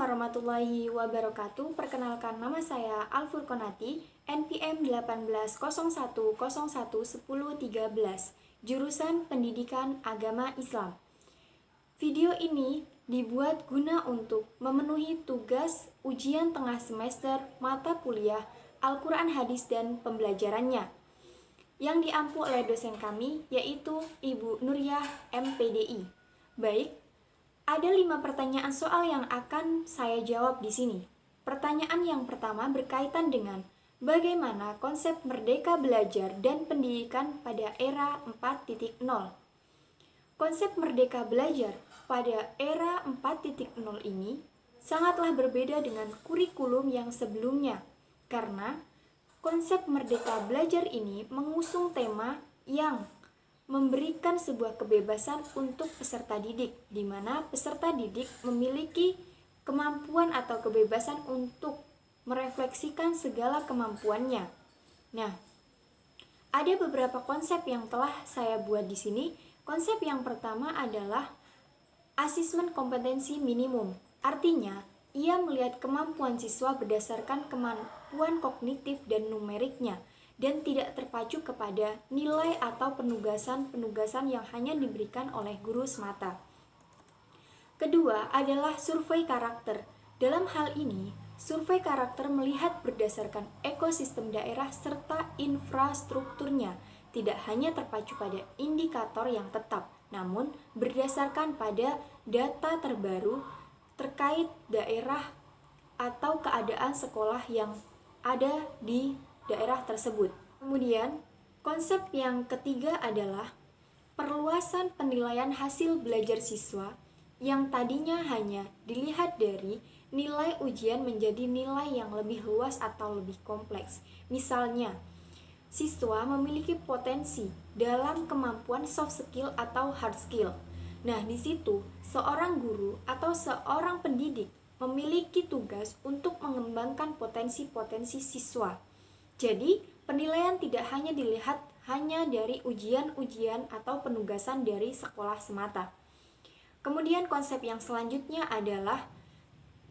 warahmatullahi wabarakatuh. Perkenalkan, nama saya Alfurkonati, NPM 1801011013, jurusan Pendidikan Agama Islam. Video ini dibuat guna untuk memenuhi tugas ujian tengah semester mata kuliah Al-Quran Hadis dan pembelajarannya yang diampu oleh dosen kami, yaitu Ibu Nuriyah MPDI. Baik, ada 5 pertanyaan soal yang akan saya jawab di sini. Pertanyaan yang pertama berkaitan dengan bagaimana konsep merdeka belajar dan pendidikan pada era 4.0. Konsep merdeka belajar pada era 4.0 ini sangatlah berbeda dengan kurikulum yang sebelumnya, karena konsep merdeka belajar ini mengusung tema yang memberikan sebuah kebebasan untuk peserta didik, di mana peserta didik memiliki kemampuan atau kebebasan untuk merefleksikan segala kemampuannya. Nah, ada beberapa konsep yang telah saya buat di sini. Konsep yang pertama adalah asesmen kompetensi minimum. Artinya, ia melihat kemampuan siswa berdasarkan kemampuan kognitif dan numeriknya, dan tidak terpacu kepada nilai atau penugasan-penugasan yang hanya diberikan oleh guru semata. Kedua adalah survei karakter. Dalam hal ini, survei karakter melihat berdasarkan ekosistem daerah serta infrastrukturnya, tidak hanya terpacu pada indikator yang tetap, namun berdasarkan pada data terbaru terkait daerah atau keadaan sekolah yang ada di daerah tersebut. Kemudian, konsep yang ketiga adalah perluasan penilaian hasil belajar siswa yang tadinya hanya dilihat dari nilai ujian menjadi nilai yang lebih luas atau lebih kompleks. Misalnya, siswa memiliki potensi dalam kemampuan soft skill atau hard skill. Nah, di situ seorang guru atau seorang pendidik memiliki tugas untuk mengembangkan potensi-potensi siswa. Jadi, penilaian tidak hanya dilihat hanya dari ujian-ujian atau penugasan dari sekolah semata. Kemudian konsep yang selanjutnya adalah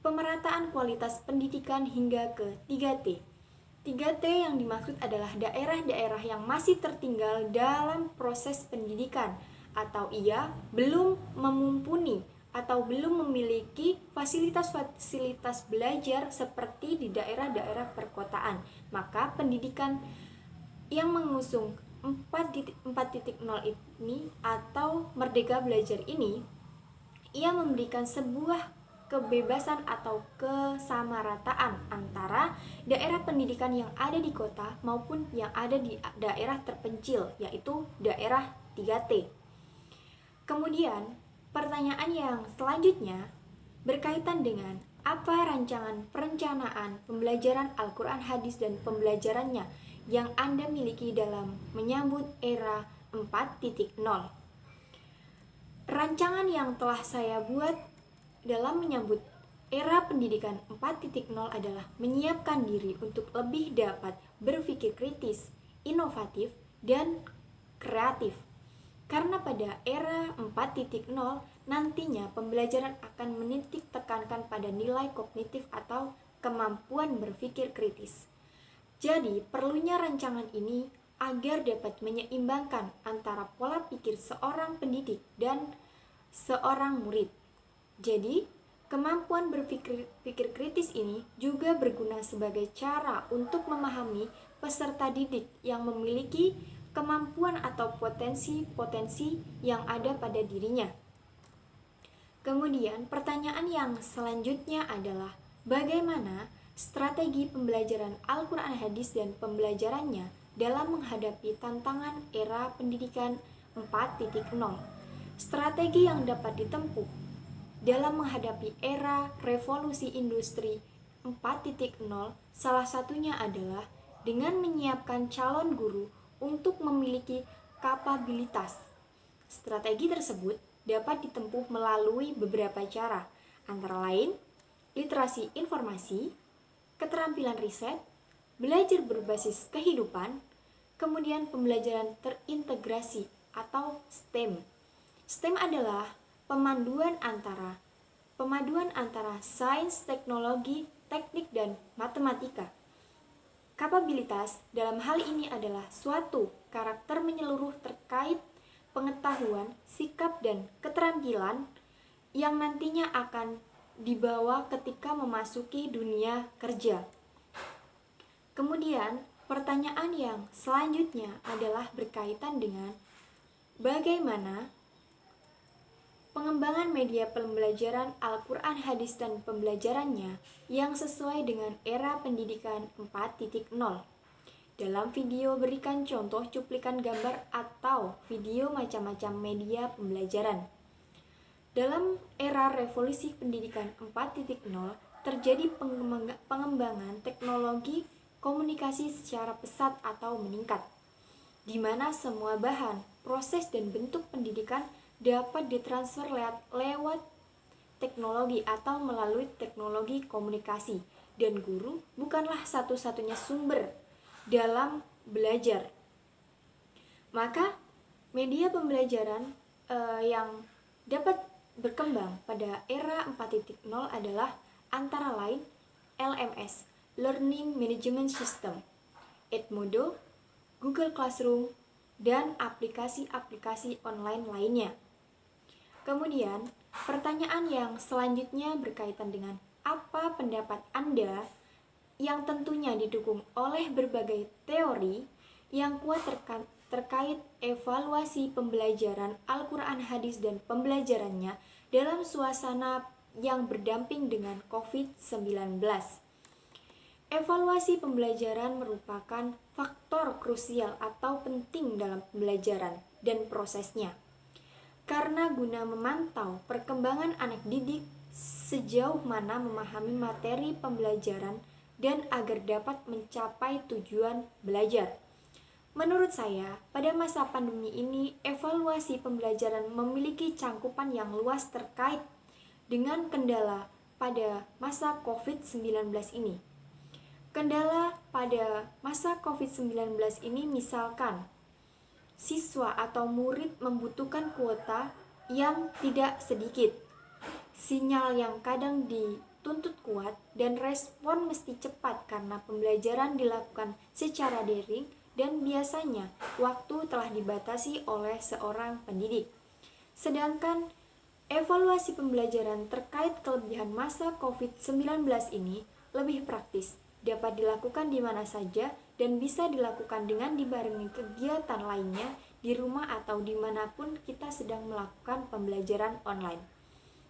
pemerataan kualitas pendidikan hingga ke 3T. 3T yang dimaksud adalah daerah-daerah yang masih tertinggal dalam proses pendidikan atau ia belum memumpuni atau belum memiliki fasilitas-fasilitas belajar seperti di daerah-daerah perkotaan. Maka pendidikan yang mengusung 4.0 ini atau merdeka belajar ini, ia memberikan sebuah kebebasan atau kesamarataan antara daerah pendidikan yang ada di kota maupun yang ada di daerah terpencil, yaitu daerah 3T. Kemudian, pertanyaan yang selanjutnya berkaitan dengan apa rancangan perencanaan pembelajaran Al-Quran Hadis dan pembelajarannya yang Anda miliki dalam menyambut era 4.0. Rancangan yang telah saya buat dalam menyambut era pendidikan 4.0 adalah menyiapkan diri untuk lebih dapat berpikir kritis, inovatif, dan kreatif. Karena pada era 4.0 nantinya pembelajaran akan menitik tekankan pada nilai kognitif atau kemampuan berpikir kritis. Jadi, perlunya rancangan ini agar dapat menyeimbangkan antara pola pikir seorang pendidik dan seorang murid. Jadi, kemampuan berpikir kritis ini juga berguna sebagai cara untuk memahami peserta didik yang memiliki kemampuan atau potensi-potensi yang ada pada dirinya. Kemudian, pertanyaan yang selanjutnya adalah bagaimana strategi pembelajaran Al-Quran Hadis dan pembelajarannya dalam menghadapi tantangan era pendidikan 4.0. Strategi yang dapat ditempuh dalam menghadapi era revolusi industri 4.0 salah satunya adalah dengan menyiapkan calon guru untuk memiliki kapabilitas. Strategi tersebut dapat ditempuh melalui beberapa cara, antara lain literasi informasi, keterampilan riset, belajar berbasis kehidupan, kemudian pembelajaran terintegrasi atau STEM. STEM adalah pemanduan antara pemaduan antara sains, teknologi, teknik, dan matematika. Kapabilitas dalam hal ini adalah suatu karakter menyeluruh terkait pengetahuan, sikap, dan keterampilan yang nantinya akan dibawa ketika memasuki dunia kerja. Kemudian, pertanyaan yang selanjutnya adalah berkaitan dengan bagaimana pengembangan media pembelajaran Al-Quran, hadis, dan pembelajarannya yang sesuai dengan era pendidikan 4.0. Dalam video berikan contoh cuplikan gambar atau video macam-macam media pembelajaran. Dalam era revolusi pendidikan 4.0 terjadi pengembangan teknologi komunikasi secara pesat atau meningkat, di mana semua bahan, proses, dan bentuk pendidikan dapat ditransfer lewat teknologi atau melalui teknologi komunikasi, dan guru bukanlah satu-satunya sumber dalam belajar. Maka media pembelajaran yang dapat berkembang pada era 4.0 adalah antara lain LMS, Learning Management System, Edmodo, Google Classroom, dan aplikasi-aplikasi online lainnya. Kemudian, pertanyaan yang selanjutnya berkaitan dengan apa pendapat Anda yang tentunya didukung oleh berbagai teori yang kuat terkait evaluasi pembelajaran Al-Quran, hadis, dan pembelajarannya dalam suasana yang berdamping dengan COVID-19. Evaluasi pembelajaran merupakan faktor krusial atau penting dalam pembelajaran dan prosesnya, karena guna memantau perkembangan anak didik sejauh mana memahami materi pembelajaran dan agar dapat mencapai tujuan belajar. Menurut saya, pada masa pandemi ini, evaluasi pembelajaran memiliki cangkupan yang luas terkait dengan kendala pada masa COVID-19 ini. Kendala pada masa COVID-19 ini misalkan siswa atau murid membutuhkan kuota yang tidak sedikit, sinyal yang kadang dituntut kuat, dan respon mesti cepat karena pembelajaran dilakukan secara daring dan biasanya waktu telah dibatasi oleh seorang pendidik. Sedangkan evaluasi pembelajaran terkait kelebihan masa COVID-19 ini lebih praktis, dapat dilakukan di mana saja dan bisa dilakukan dengan dibarengi kegiatan lainnya di rumah atau dimanapun kita sedang melakukan pembelajaran online.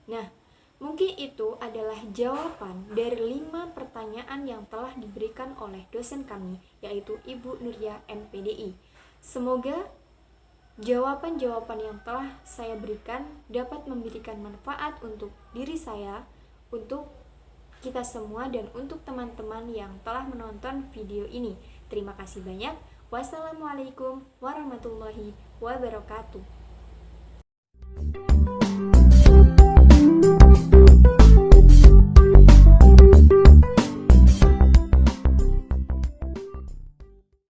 Nah, mungkin itu adalah jawaban dari 5 pertanyaan yang telah diberikan oleh dosen kami, yaitu Ibu Nuria MPDI. Semoga jawaban-jawaban yang telah saya berikan dapat memberikan manfaat untuk diri saya, untuk kita semua, dan untuk teman-teman yang telah menonton video ini. Terima kasih banyak. Wassalamualaikum warahmatullahi wabarakatuh.